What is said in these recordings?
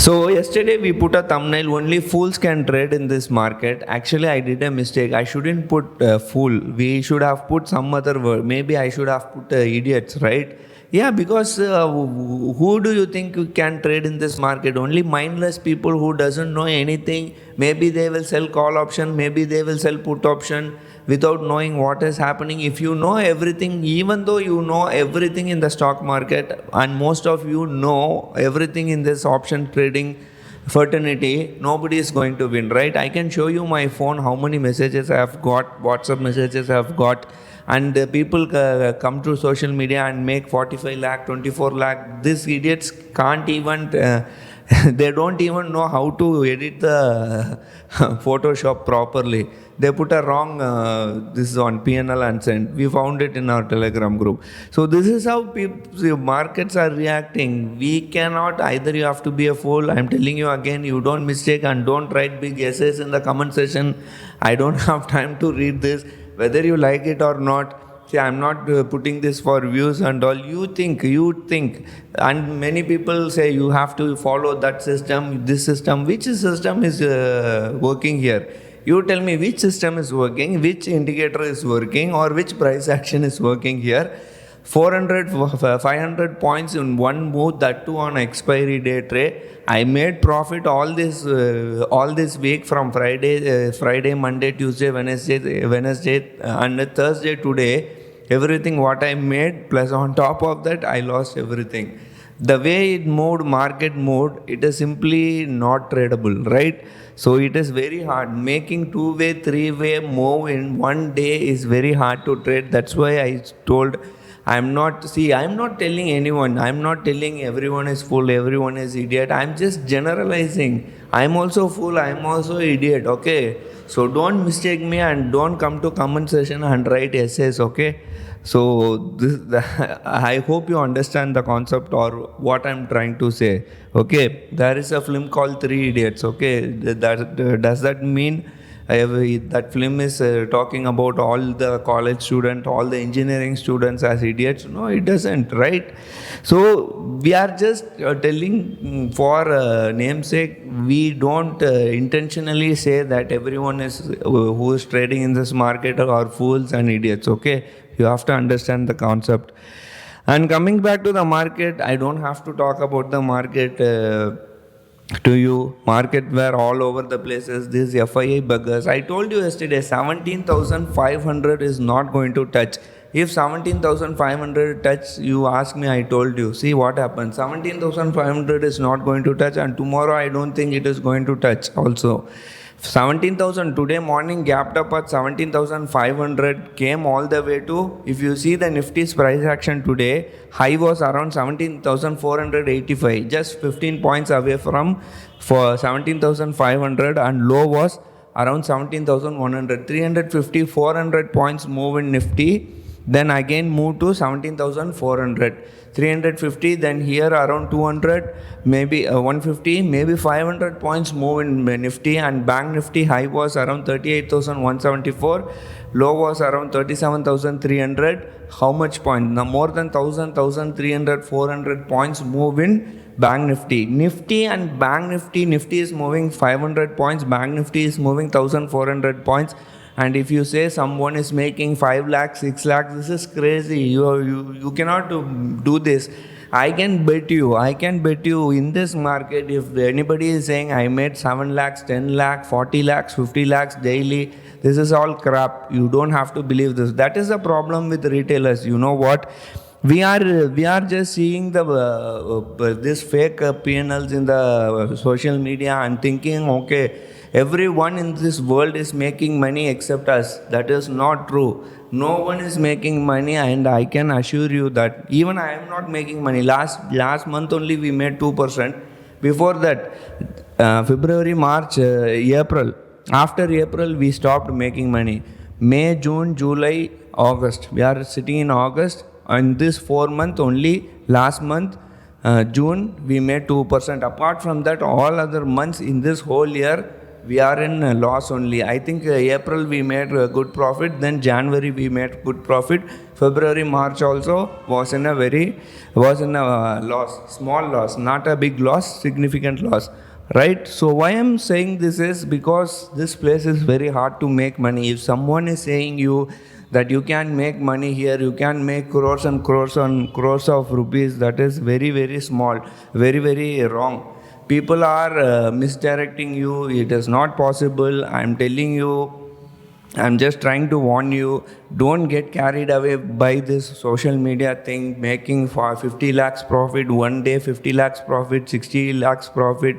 So yesterday we put a thumbnail, only fools can trade in this market. Actually, I did a mistake. I shouldn't put fool. We should have put some other word. Maybe I should have put idiots, right? Yeah, because who do you think can trade in this market? Only mindless people who doesn't know anything. Maybe they will sell call option. Maybe they will sell put option without knowing what is happening. If you know everything, even though you know everything in the stock market, and most of you know everything in this option trading fraternity, nobody is going to win, right? I can show you my phone how many messages I have got, WhatsApp messages I have got, and people come to social media and make 45 lakh, 24 lakh. These idiots can't even they don't even know how to edit the Photoshop properly. They put a wrong this is on PNL and send. We found it in our Telegram group. So this is how markets are reacting. We cannot, either you have to be a fool. I'm telling you again, you don't mistake and don't write big essays in the comment section. I don't have time to read this. Whether you like it or not, see, I'm not putting this for views and all. You think, and many people say you have to follow that system, this system. Which system is working here? You tell me which system is working, which indicator is working, or which price action is working here. 400, 500 points in one move, that too on expiry day trade. I made profit all this week from Friday, Monday, Tuesday, Wednesday, and Thursday today. Everything what I made, plus on top of that, I lost everything. The way it moved, market moved, it is simply not tradable, right? So it is very hard. Making two-way, three-way move in one day is very hard to trade. That's why I told, I'm not telling anyone, I'm not telling everyone is fool, everyone is idiot. I'm just generalizing. I'm also fool, I'm also idiot, okay? So don't mistake me and don't come to comment section and write essays, okay? So I hope you understand the concept or what I'm trying to say. Okay, there is a film called Three Idiots. Okay, does that mean that film is talking about all the college students, all the engineering students as idiots? No, it doesn't, right? So we are just telling for namesake. We don't intentionally say that everyone is who is trading in this market are fools and idiots. Okay, you have to understand the concept. And coming back to the market, I don't have to talk about the market to you. Market were all over the places. These FII buggers. I told you yesterday, 17,500 is not going to touch. If 17,500 touch, you ask me, I told you. See what happens. 17,500 is not going to touch, and tomorrow I don't think it is going to touch also. 17,000 today morning gapped up at 17,500, came all the way to, if you see the Nifty's price action today, high was around 17,485, just 15 points away from for 17,500, and low was around 17,100. 350, 400 points move in Nifty, then again move to 17,400. 350, then here around 200, maybe 150, maybe 500 points move in Nifty, and BankNifty high was around 38,174, low was around 37,300. How much point? Now more than 1,000, 1,300, 400 points move in BankNifty. Nifty and BankNifty, Nifty is moving 500 points, BankNifty is moving 1,400 points. And if you say someone is making 5 lakhs, 6 lakhs, this is crazy. You cannot do this. I can bet you in this market, if anybody is saying I made 7 lakhs, 10 lakhs, 40 lakhs, 50 lakhs daily, this is all crap. You don't have to believe this. That is the problem with retailers. You know what? We are just seeing this fake PNLs in the social media and thinking, okay, everyone in this world is making money except us. That is not true. No one is making money, and I can assure you that even I am not making money. Last month only we made 2%. Before that, February, March, April. After April, we stopped making money. May, June, July, August. We are sitting in August, and this 4 month only. Last month, June, we made 2%. Apart from that, all other months in this whole year, we are in loss only. I think April we made a good profit, then January we made good profit, February, March also was in a loss, small loss, not a big loss, significant loss. Right? So why I'm saying this is because this place is very hard to make money. If someone is saying you that you can make money here, you can make crores and crores of rupees, that is very, very small, very, very wrong. People are misdirecting you. It is not possible. I'm telling you, I'm just trying to warn you, don't get carried away by this social media thing, making for 50 lakhs profit one day, 50 lakhs profit, 60 lakhs profit,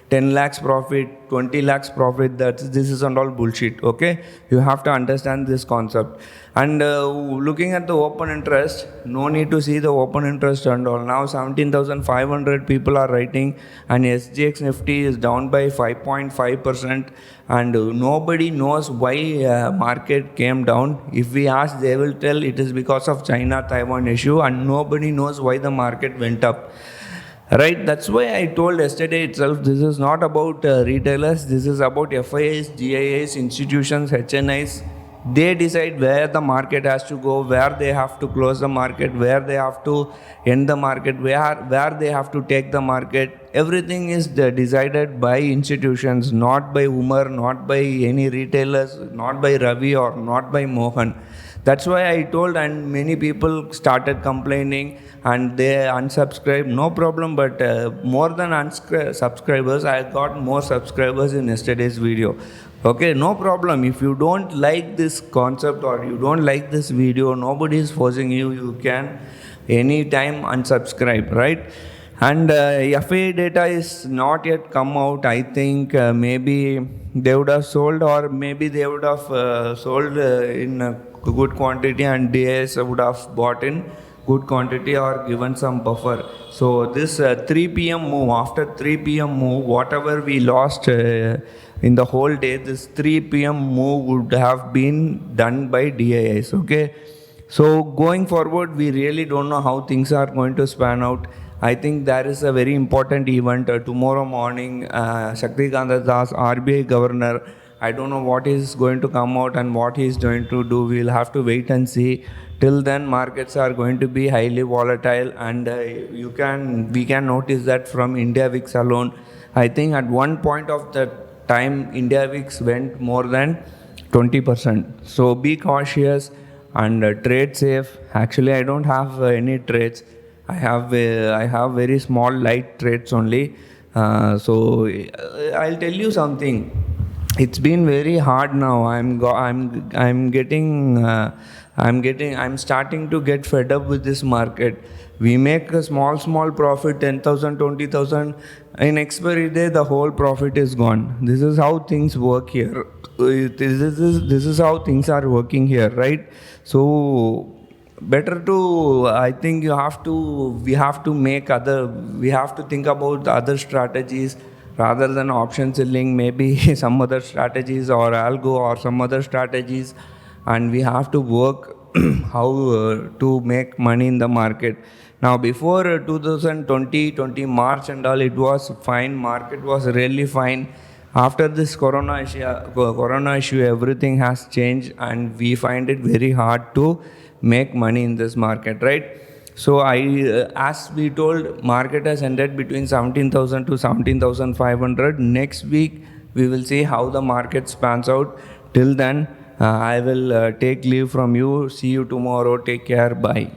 10 lakhs profit, 20 lakhs profit. This is all bullshit, okay? You have to understand this concept. And looking at the open interest, no need to see the open interest and all. Now 17,500 people are writing, and SGX Nifty is down by 5.5%, and nobody knows why market came down. If we ask, they will tell it is because of China-Taiwan issue, and nobody knows why the market went up. Right, that's why I told yesterday itself, this is not about retailers, this is about FIIs, GIIs, institutions, HNIs. They decide where the market has to go, where they have to close the market, where they have to end the market, where they have to take the market. Everything is decided by institutions, not by Umar, not by any retailers, not by Ravi or not by Mohan. That's why I told, and many people started complaining and they unsubscribed. No problem, but more than subscribers, I got more subscribers in yesterday's video. Okay, no problem. If you don't like this concept or you don't like this video, nobody is forcing you. You can anytime unsubscribe, right? And FA data is not yet come out. I think maybe they would have sold, or maybe they would have sold in a good quantity, and DAS would have bought in good quantity or given some buffer. So this 3 p.m. move, after 3 p.m. move, whatever we lost in the whole day, this 3 p.m. move would have been done by DIS. Okay, so going forward, we really don't know how things are going to span out. I think there is a very important event tomorrow morning. Shaktikanta Das, RBI governor, I don't know what is going to come out and what he is going to do. We'll have to wait and see. Till then, markets are going to be highly volatile, and we can notice that from India VIX alone. I think at one point of the time, India VIX went more than 20%. So be cautious and trade safe. Actually, I don't have any trades. I have very small light trades only. So I'll tell you something. It's been very hard now. I'm starting to get fed up with this market. We make a small profit, 10,000, 20,000. In expiry day, the whole profit is gone. This is how things work here. This is how things are working here, right? So better to, I think we have to think about other strategies rather than option selling, maybe some other strategies or algo or some other strategies, and we have to work how to make money in the market. Now before 2020 March and all, it was fine, market was really fine. After this corona issue, everything has changed, and we find it very hard to make money in this market, right? So as we told, market has ended between 17,000 to 17,500. Next week, we will see how the market spans out. Till then, I will take leave from you. See you tomorrow. Take care. Bye.